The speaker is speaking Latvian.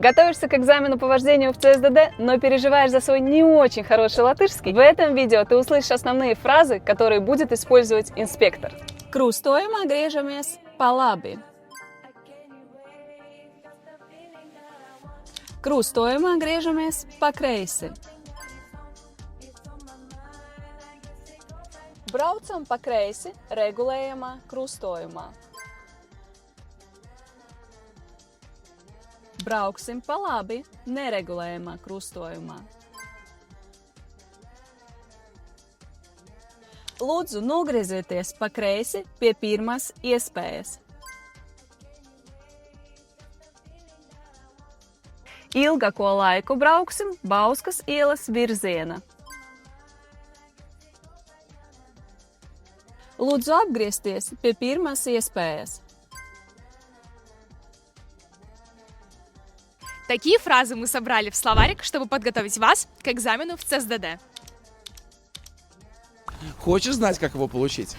Готовишься к экзамену по вождению в ЦСДД, но переживаешь за свой не очень хороший латышский? В этом видео ты услышишь основные фразы, которые будет использовать инспектор. Krustojumā griežamies pa labi. Krustojumā griežamies pa kreisi. Braucam pa kreisi regulējamā krustojumā. Brauksim pa labi neregulējamā krustojumā. Lūdzu, nogriezieties pa kreisi pie pirmās iespējas. Ilgāko laiku brauksim Bauskas ielas virziena. Lūdzu, apgriezties pie pirmās iespējas. Такие фразы мы собрали в словарик, чтобы подготовить вас к экзамену в ЦСДД. Хочешь знать, как его получить?